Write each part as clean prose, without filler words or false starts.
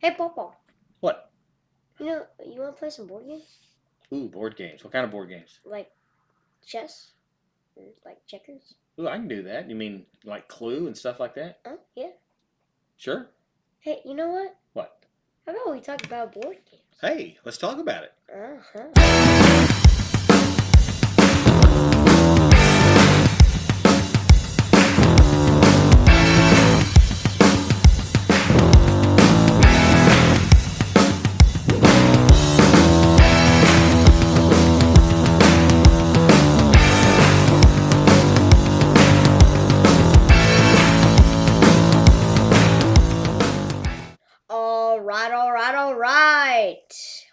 Hey, Papa. What? You want to play some board games? Ooh, board games. What kind of board games? Like chess? Or like checkers? Ooh, I can do that. You mean like Clue and stuff like that? Oh, yeah. Sure. Hey, you know what? What? How about we talk about board games? Hey, let's talk about it. All right.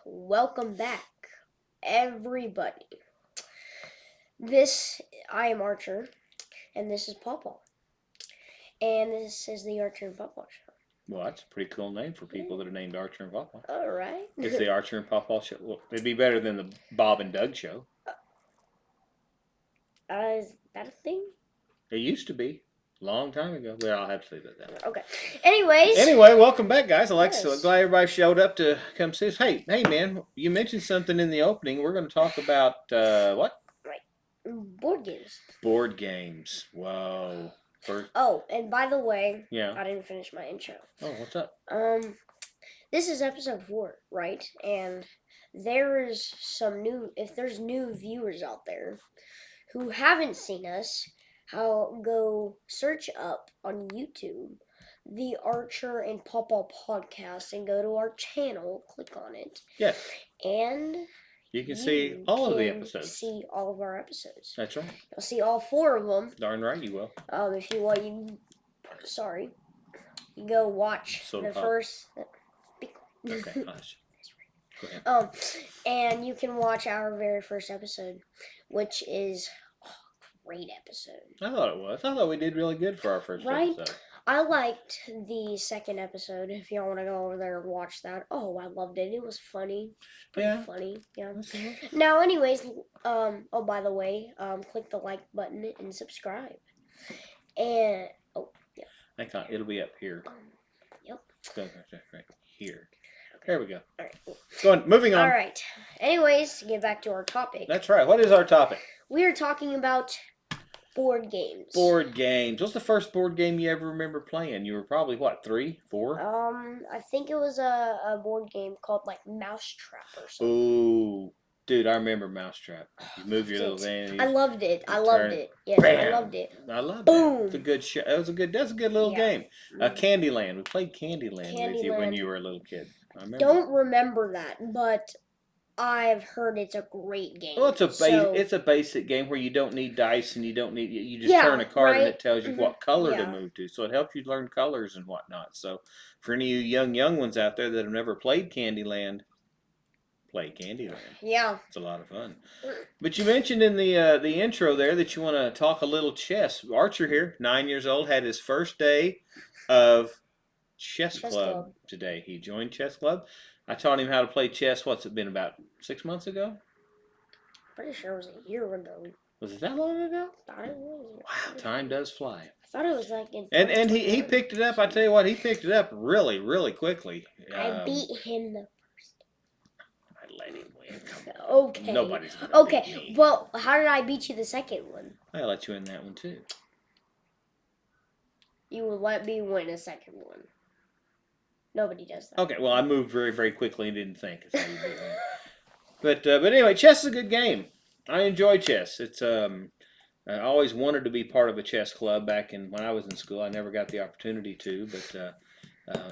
Welcome back, everybody. I am Archer, and this is Pawpaw. And this is the Archer and Pawpaw Show. Well, that's a pretty cool name for people that are named Archer and Pawpaw. All right. It's the Archer and Pawpaw Show. Well, it'd be better than the Bob and Doug Show. Is that a thing? It used to be. Long time ago. Well, I'll have to leave it at that. Okay. Anyway, welcome back, guys. Glad everybody showed up to come see us. Hey, man, you mentioned something in the opening. We're going to talk about what? Right. Board games. Board games. Whoa. Oh, and by the way, yeah, I didn't finish my intro. Oh, what's up? This is episode 4, right? And there's if there's new viewers out there who haven't seen us, go search up on YouTube the Archer and Pawpaw podcast and go to our channel, click on it. Yes. And you can see all of the episodes. See all of our episodes. That's right. You'll see all 4 of them. Darn right you will. If you want, you go watch first. Okay, gosh. Go ahead. And you can watch our very first episode, which is a great episode. I thought it was. I thought we did really good for our first episode. I liked the second episode. If y'all want to go over there and watch that, I loved it. It was funny. Pretty funny. Yeah. Now, anyways, by the way, click the like button and subscribe. And yeah. Hang on, it'll be up here. Yep. Right here. There we go. All right. Cool. Go on. Moving on. All right. Anyways, to get back to our topic. That's right. What is our topic? We are talking about board games. Board games. What's the first board game you ever remember playing? You were probably, 3, 4? I think it was a board game called, Mousetrap or something. Ooh. Dude, I remember Mousetrap. You move your little van. I loved it. Yes, Bam. I loved it. I loved Boom. it. It's a good show. That's a good little game. Candyland. We played Candyland with you when you were a little kid. I remember. Don't remember that, but I've heard it's a great game. Well, it's a basic game where you don't need dice and you just turn a card and it tells you what color to move to. So it helps you learn colors and whatnot. So for any of you young ones out there that have never played Candyland, play Candyland. Yeah. It's a lot of fun. But you mentioned in the intro there that you want to talk a little chess. Archer here, 9 years old, had his first day of chess club today. He joined chess club. I taught him how to play chess. What's it been, about 6 months ago? Pretty sure it was a year ago. Was it that long ago? Thought it was. Wow, time does fly. I thought it was in. And he picked it up. I tell you what, he picked it up really, really quickly. I beat him the first. I let him win. Okay. Nobody's gonna beat me. Well, how did I beat you the second one? I let you in that one too. You would let me win a second one. Nobody does that. Okay, well, I moved very, very quickly and didn't think. But anyway, chess is a good game. I enjoy chess. It's I always wanted to be part of a chess club back when I was in school. I never got the opportunity to. But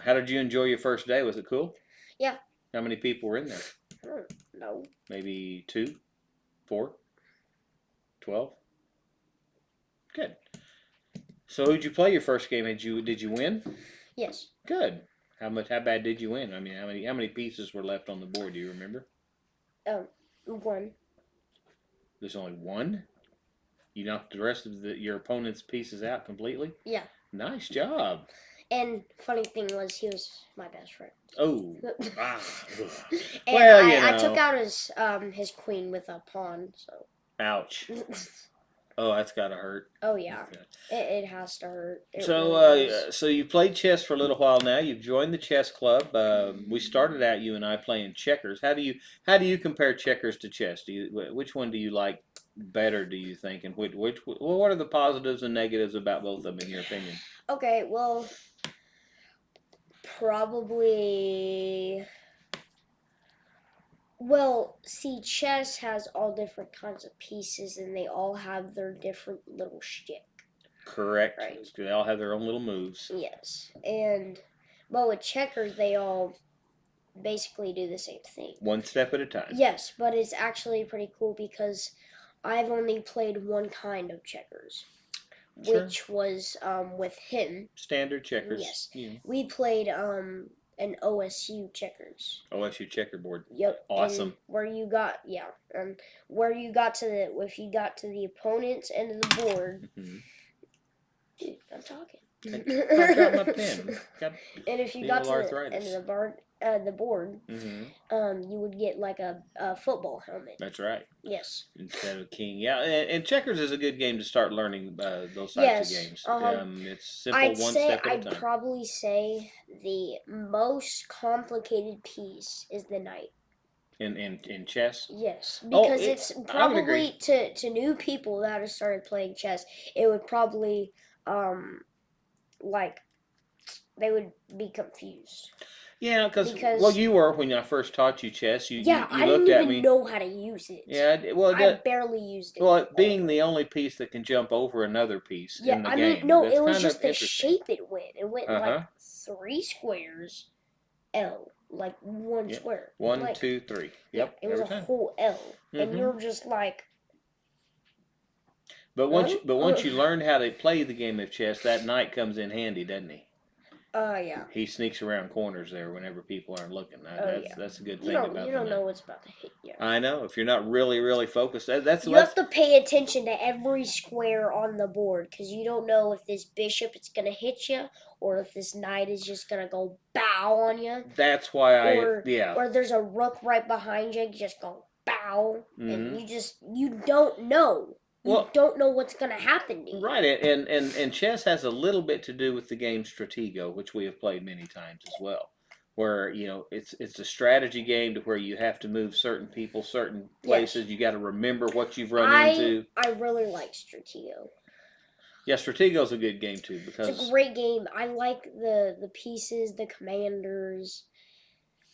how did you enjoy your first day? Was it cool? Yeah. How many people were in there? No. Maybe 2, 4, 12. Good. So who'd you play your first game? Did you win? Yes. Good. How bad did you win? I mean, how many pieces were left on the board? Do you remember? 1. There's only 1? You knocked the rest of your opponent's pieces out completely? Yeah. Nice job. And funny thing was, he was my best friend. Oh. And well, I took out his queen with a pawn. So. Ouch. Oh, that's gotta hurt. Oh yeah, Okay. it has to hurt. It So, really does. so you played chess for a little while now. You've joined the chess club. We started out you and I playing checkers. How do you compare checkers to chess? Which one do you like better? Do you think, and what are the positives and negatives about both of them in your opinion? Okay, well, probably. Well, see, chess has all different kinds of pieces, and they all have their different little shtick, Correct. right? They all have their own little moves. Yes, and but with checkers, they all basically do the same thing. One step at a time. Yes, but it's actually pretty cool because I've only played one kind of checkers, Sure. which was with him. Standard checkers. Yes, You know, we played an OSU checkers. OSU checkerboard. Yep. Awesome. And where you got to the if you got to the opponent's end of the board. Mm-hmm. Dude, I'm talking. I dropped my pen. Got And if you the got old to the arthritis. end of the board, Mm-hmm. you would get like a football helmet. That's right. Yes. Instead of king, yeah, and checkers is a good game to start learning those types Yes. of games. It's simple, I'd one say step at a I'd time. probably say the most complicated piece is the knight. In chess. Yes, Oh, because it's I would probably agree. to new people that have started playing chess, it would probably like they would be confused. Yeah, Because well, you were when I first taught you chess. You yeah, you I looked didn't at me. even know how to use it. Yeah, well, I barely used it. well, it being the only piece that can jump over another piece Yeah, in the I game. mean, no, that's it was kind just of the interesting. shape it went. It went like Uh-huh. 3 squares, L, like one Yep. square. 1, like, 2, 3. Yeah, Yep. it was a every time. whole L, and Mhm. you're just like, But once you learn how to play the game of chess, that knight comes in handy, doesn't he? yeah. He sneaks around corners there whenever people aren't looking. That's a good You thing don't about you the don't knight. know what's about to hit you. I know. If you're not really focused, that's You have to pay attention to every square on the board because you don't know if this bishop is gonna hit you or if this knight is just gonna go bow on you. That's why or yeah. or there's a rook right behind you. You just go bow, Mhm. and you don't know. You Well, don't know what's gonna happen to you. Right, and chess has a little bit to do with the game Stratego, which we have played many times as well. Where it's a strategy game to where you have to move certain people, certain places. Yes. You got to remember what you've run into. I really like Stratego. Yeah, Stratego's a good game too because It's a great game. I like the pieces, the commanders,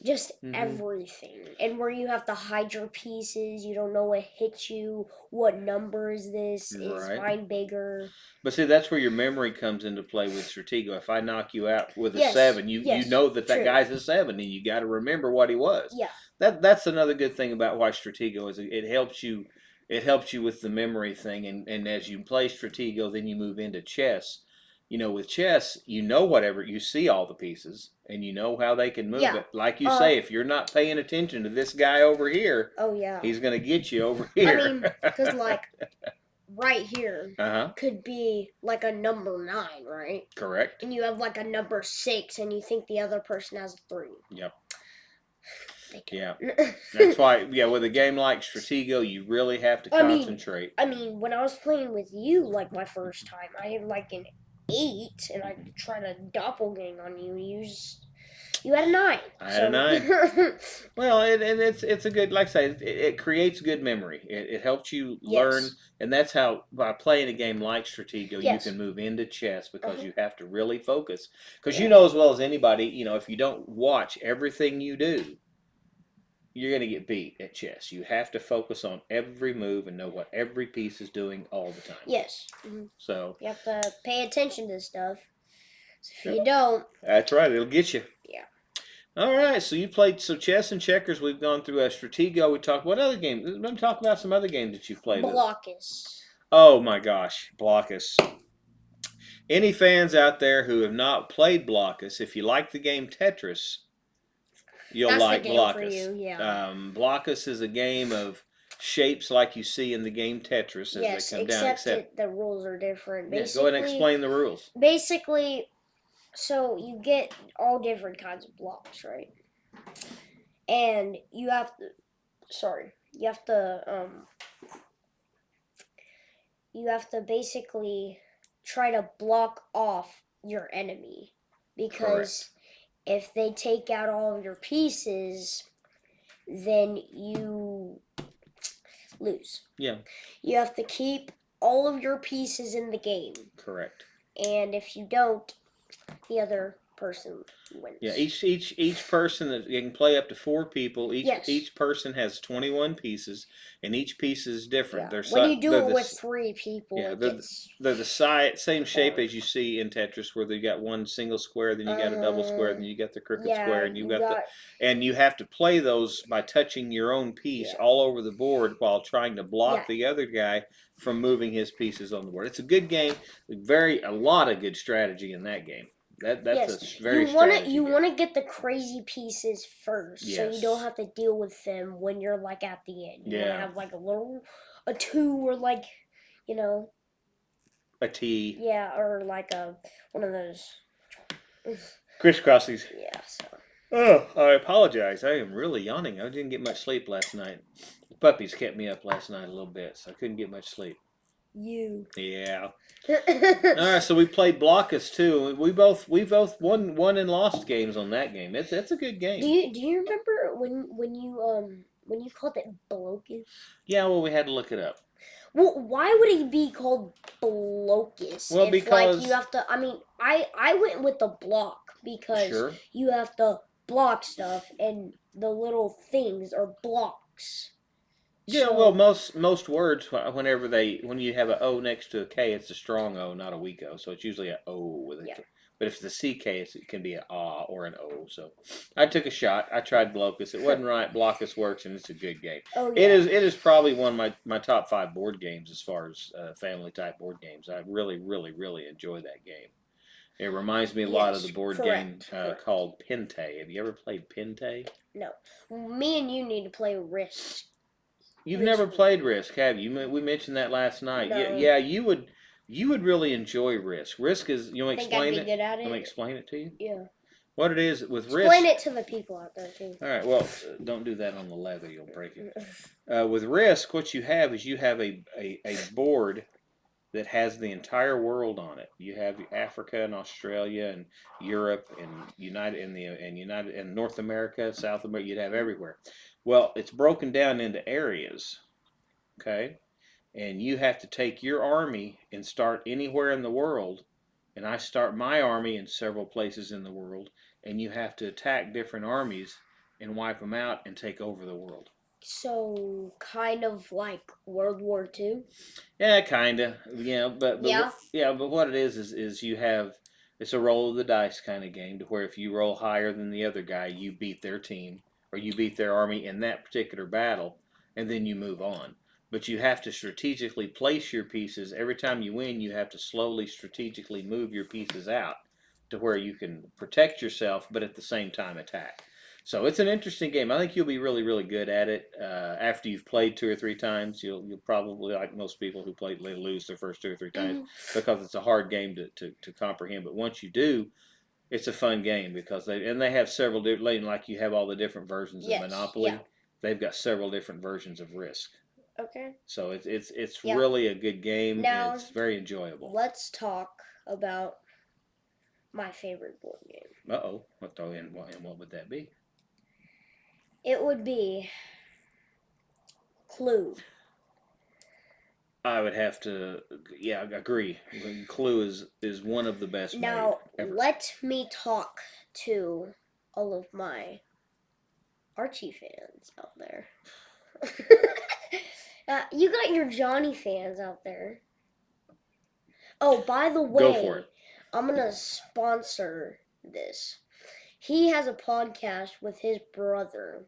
just everything. And where you have to hide your pieces, you don't know what hits you, what number is this, is Right. mine bigger? But see, that's where your memory comes into play with Stratego. If I knock you out with a Yes, 7, you yes, know that true. guy's a 7, and you got to remember what he was. Yeah. That's another good thing about why Stratego is it helps you. It helps you with the memory thing, and as you play Stratego, then you move into chess. With chess, whatever you see all the pieces, and you know how they can move Yeah. it. Like you say, if you're not paying attention to this guy over here, Oh yeah. he's gonna get you over here. I mean, because like right here uh-huh. could be like a number 9, right? Correct. And you have like a number 6, and you think the other person has a 3. Yep. Yeah. That's why, with a game like Stratego, you really have to concentrate. I mean, when I was playing with you, like my first time, I had like an 8, and I tried to doppelgang on you. You had a 9. I had a 9. Well, and it's a good, like I say, it creates good memory. It helps you learn, and that's how by playing a game like Stratego, you can move into chess because you have to really focus. Because you know as well as anybody, if you don't watch everything you do, you're going to get beat at chess. You have to focus on every move and know what every piece is doing all the time. Yes. Mm-hmm. So you have to pay attention to stuff. So if you don't, that's right. It'll get you. Yeah. All right. So you played chess and checkers. We've gone through Stratego. We talked. What other games? Let me talk about some other games that you've played. Blokus. Oh my gosh, Blokus. Any fans out there who have not played Blokus, if you like the game Tetris, you'll like Blokus. For you, yeah. Blokus is a game of shapes like you see in the game Tetris as they come down. Except the rules are different. Yeah, go ahead and explain the rules. Basically, so you get all different kinds of blocks, right? And you have to you have to basically try to block off your enemy because if they take out all of your pieces, then you lose. Yeah. You have to keep all of your pieces in the game, Correct. and if you don't, the other person wins. Yeah, each person that you can play up to 4 people. Yes. Each person has 21 pieces, and each piece is different. Yeah. They're When you do they're it the with s- 3 people, yeah, it they're, gets they're the same shape hard. as you see in Tetris, where they got one single square, then you got a double square, then you got the crooked square, and you got and you have to play those by touching your own piece all over the board while trying to block the other guy from moving his pieces on the board. It's a good game. A lot of good strategy in that game. That's a very strategy. You want to get the crazy pieces first, so you Yes. don't have to deal with them when you're like at the end. You want to Yeah. have like a 2 or like, you know, A T. yeah, or like one of those. Crisscrossies. Yeah. So. Oh, I apologize. I am really yawning. I didn't get much sleep last night. The puppies kept me up last night a little bit, so I couldn't get much sleep. You. Yeah. All right, so we played Blockus too. We both won and lost games on that game. It's a good game. Do you remember when you called it Blocus? Yeah, well, we had to look it up. Well, why would it be called Blocus? Well, because like you have to. I mean, I went with the block because you have to block stuff, and the little things are blocks. Yeah, so, well, most words when you have an O next to a K, it's a strong O, not a weak O. So it's usually an O with a K. But if it's a CK, it can be an A or an O. So I took a shot. I tried Blocus. It wasn't right. Blockus works, and it's a good game. Oh, yeah. It is probably one of my top 5 board games as far as family type board games. I really, really, really enjoy that game. It reminds me a lot of the board game called Pente. Have you ever played Pente? No. Me and you need to play Risk. You've never played Risk, have you? We mentioned that last night. No. Yeah, you would really enjoy Risk. Risk is, you want to explain it? Good at it? Let me explain it to you? Yeah. What it is with Risk. Explain it to the people out there, too. All right, well, don't do that on the leather. You'll break it. With Risk, what you have is you have a board that has the entire world on it. You have Africa and Australia and Europe and United and North America, South America. You'd have everywhere. Well, it's broken down into areas, okay? And you have to take your army and start anywhere in the world. And I start my army in several places in the world. And you have to attack different armies and wipe them out and take over the world. So, kind of like World War II? Yeah, kind of. Yeah, but what it is you have, it's a roll of the dice kind of game to where if you roll higher than the other guy, you beat their team or you beat their army in that particular battle, and then you move on. But you have to strategically place your pieces. Every time you win, you have to slowly strategically move your pieces out to where you can protect yourself, but at the same time attack. So it's an interesting game. I think you'll be really, really good at it. After you've played 2 or 3 times, you'll probably, like most people who play, they lose their first 2 or 3 times because it's a hard game to comprehend. But once you do, it's a fun game because they have several different, like you have all the different versions of Monopoly. Yeah. They've got several different versions of Risk. Okay. So it's really a good game. Now, it's very enjoyable. Let's talk about my favorite board game. Uh-oh. And what would that be? It would be Clue. I would have to, agree. Clue is one of the best. Now, ever. Let me talk to all of my Archie fans out there. You got your Johnny fans out there. Oh, by the way, go for it. I'm going to sponsor this. He has a podcast with his brother,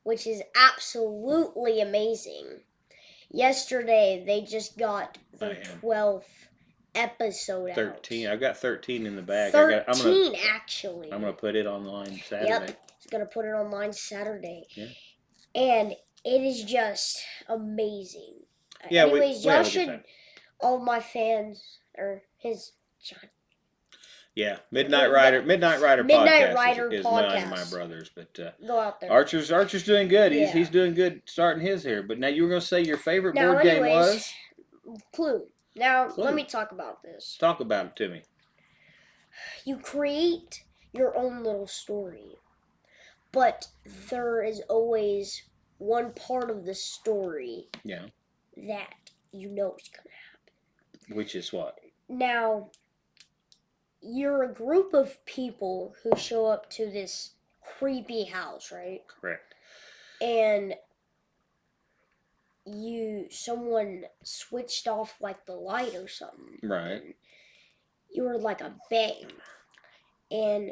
which is absolutely amazing. Yesterday, they just got the 12th episode 13. I've got 13 in the bag. 13, actually. I'm going to put it online Saturday. Yep, he's going to put it online Saturday. Yeah. And it is just amazing. Yeah, anyways, y'all should, all my fans, or his John. Yeah, Midnight Rider podcast is mine and my brother's, but go out there. Archer's doing good. He's doing good starting his here. But now you were going to say your favorite board game was Clue. Now, Clue. let me talk about this. Talk about it to me. You create your own little story, but there is always one part of the story Yeah. that you know is going to. Which is what? Now, you're a group of people who show up to this creepy house, right? Correct. And someone switched off like the light or something. Right. And you were like a bang, and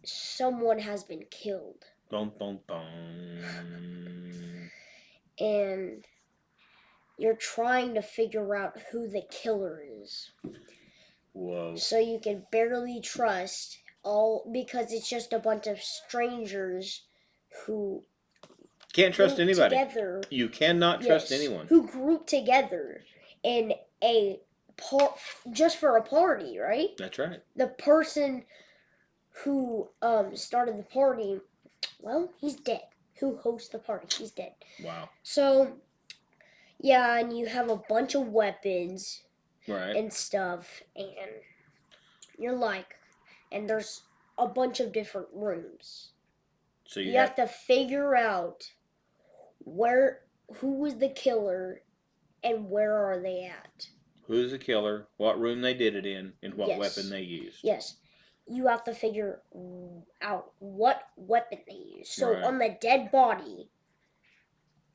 someone has been killed. Boom, boom, boom. And you're trying to figure out who the killer is. Whoa. So you can barely trust all because it's just a bunch of strangers who Can't trust group anybody. together. You cannot trust Yes, anyone. who group together in a just for a party, right? That's right. The person who started the party, well, he's dead. Who hosts the party? He's dead. Wow. So, yeah, and you have a bunch of weapons Right. and stuff, and you're like, and there's a bunch of different rooms. So You have to figure out who was the killer and where are they at. Who's the killer, what room they did it in, and what Yes. weapon they used. Yes. You have to figure out what weapon they use. So Right. on the dead body,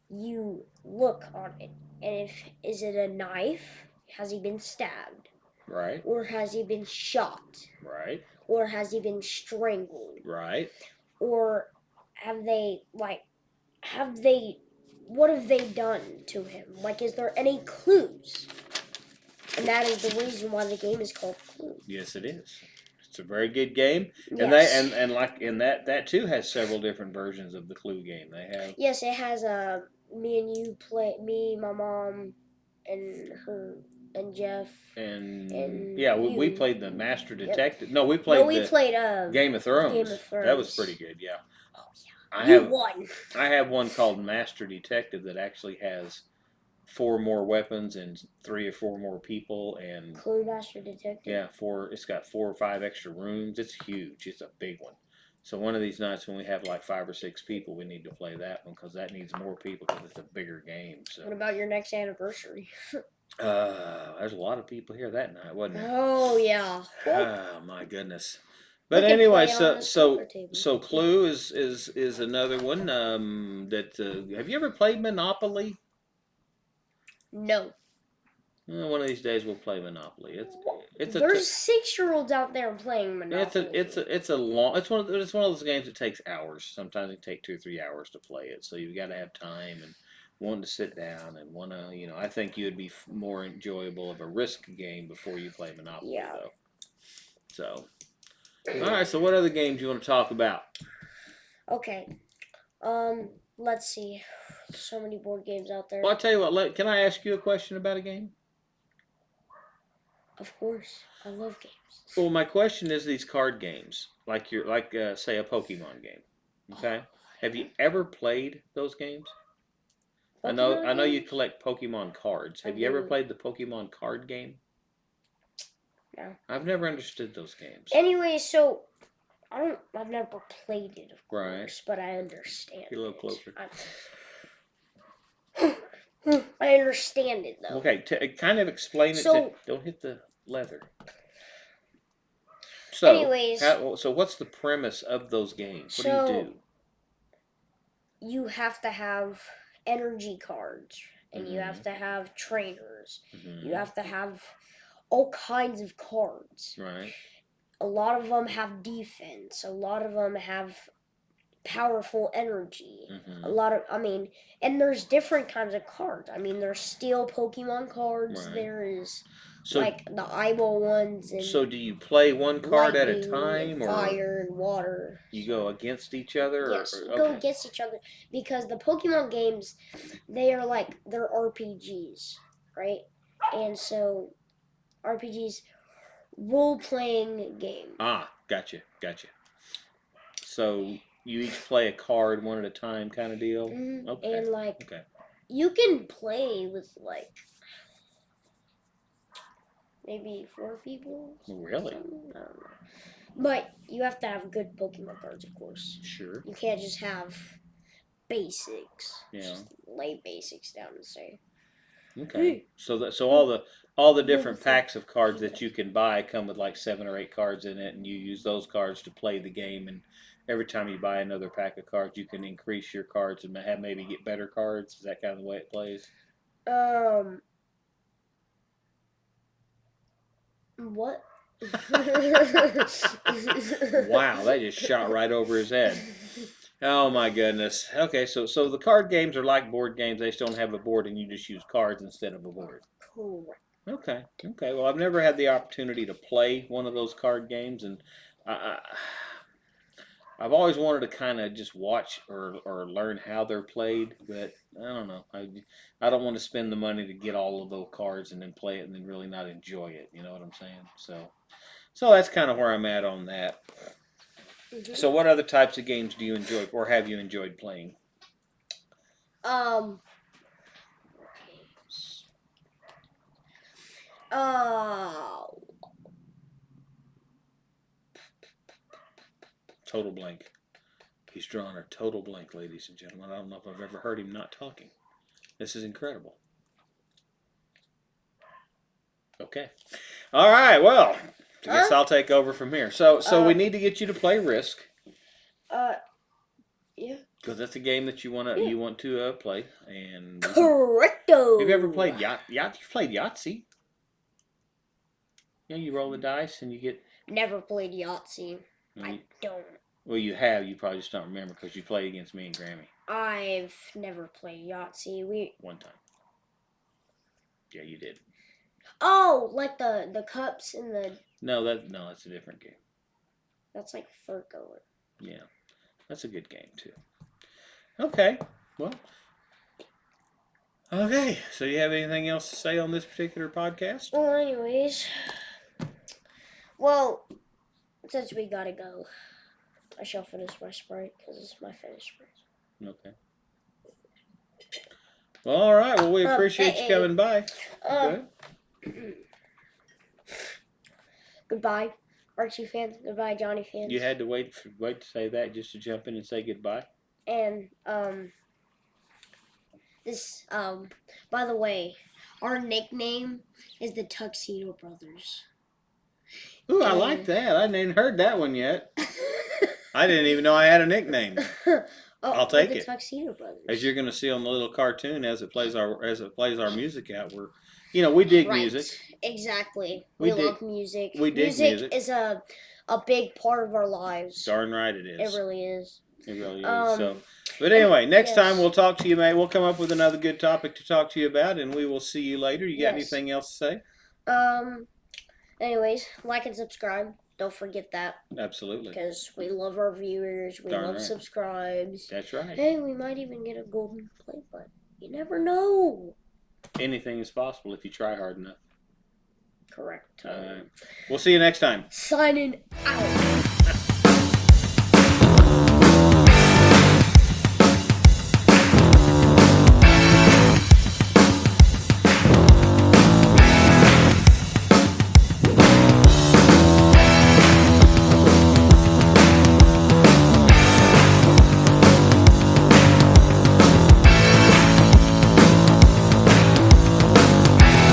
you look on it, and is it a knife? Has he been stabbed? Right. Or has he been shot? Right. Or has he been strangled? Right. Or what have they done to him? Like, is there any clues? And that is the reason why the game is called Clue. Yes, it is. It's a very good game, and Yes. that too has several different versions of the Clue game. They have. Yes, it has me, my mom, and her, and Jeff. And we you. played the Master Yep. Detective. No, we played Game of Thrones. Game of Thrones. That was pretty good. Yeah. Oh yeah. Won. I have one called Master Detective that actually has 4 more weapons and 3 or 4 more people and Clue Master Detective. yeah, 4. It's got 4 or 5 extra rooms. It's huge. It's a big one. So one of these nights when we have like 5 or 6 people, we need to play that one because that needs more people because it's a bigger game. So. What about your next anniversary? There's a lot of people here that night, wasn't there? Oh yeah. Oh my goodness. We But can anyway, play on this poker table. so Clue is another one. Have you ever played Monopoly? No. Well, one of these days we'll play Monopoly. There's 6-year-olds out there playing Monopoly. It's one of those games that takes hours. Sometimes it takes 2 or 3 hours to play it. So you've got to have time and wanting to sit down and want to, I think you'd be more enjoyable of a Risk game before you play Monopoly, Yeah. though. So, all right. So, what other games you want to talk about? Okay. Let's see. So many board games out there. Well, I'll tell you what. Can I ask you a question about a game? Of course, I love games. Well, my question is these card games, say a Pokemon game. Okay. Have you ever played those games? I know you collect Pokemon cards. Have you ever played the Pokemon card game? No. I've never understood those games. Anyway, so I've never played it, of course, Right. but I understand. Get a little closer. I understand it though. Okay, kind of explain it. So- Don't hit the leather. So, Anyways. so what's the premise of those games? What do you do? You have to have energy cards, and you Mhm. have to have trainers. Mhm. You have to have all kinds of cards. Right. A lot of them have defense. A lot of them have powerful energy. Mhm. And there's different kinds of cards. There's steel Pokemon cards. Right. There is So, like the eyeball ones and so do you play one card at a lightning time, and or fire and water. you go against each other? Yes, Or, go against each other because the Pokemon games, they're RPGs, right? And so RPGs, role-playing game. Gotcha. So you each play a card one at a time, kind of deal. Mhm. Okay. And Okay. you can play with maybe 4 people. Really? I don't know. But you have to have good Pokemon cards, of course. Sure. You can't just have basics. Yeah. Just lay basics down and say. Okay. So all the different packs of cards that you can buy come with like 7 or 8 cards in it, and you use those cards to play the game. And every time you buy another pack of cards, you can increase your cards and maybe get better cards. Is that kind of the way it plays? What? Wow, that just shot right over his head. Oh my goodness. Okay, so the card games are like board games. They just don't have a board, and you just use cards instead of a board. Correct. Okay. Okay. Well, I've never had the opportunity to play one of those card games, and I've always wanted to kind of just watch or learn how they're played, but I don't know. I don't want to spend the money to get all of those cards and then play it and then really not enjoy it. You know what I'm saying? So that's kind of where I'm at on that. Mm-hmm. So what other types of games do you enjoy or have you enjoyed playing? Games. Total blank. He's drawn a total blank, ladies and gentlemen. I don't know if I've ever heard him not talking. This is incredible. Okay. All right. Well, I guess I'll take over from here. So we need to get you to play Risk. Yeah. Because that's a game that you want to play. And Correcto. have you ever played You've played Yahtzee? Yeah, you roll the dice and you get. Never played Yahtzee. I don't. Well, you have. You probably just don't remember because you played against me and Grammy. I've never played Yahtzee. One time. Yeah, you did. Oh, like the cups and the. No, that's a different game. That's like Furco. Yeah, that's a good game too. Okay, well. Okay, so you have anything else to say on this particular podcast? Well, anyways. Well, since we gotta go, I shall finish my Sprite because it's my finished Sprite. Okay. Well, all right. Well, we appreciate you coming by. Goodbye, Archie fans. Goodbye, Johnny fans. You had to wait to say that just to jump in and say goodbye. And by the way, our nickname is the Tuxedo Brothers. Ooh, I like that. I hadn't even heard that one yet. I didn't even know I had a nickname. I'll take it. Tuxedo Brothers. As you're going to see on the little cartoon as it plays our music out, we dig music. Exactly. We love music. We dig music. Music is a big part of our lives. Darn right it is. It really is. It really is. But anyway, next time we'll talk to you, mate. We'll come up with another good topic to talk to you about, and we will see you later. You got anything else to say? Anyways, like and subscribe. Don't forget that. Absolutely. Because we love our viewers. We love subscribes. That's right. Hey, we might even get a golden play button. You never know. Anything is possible if you try hard enough. Correct. We'll see you next time. Signing out.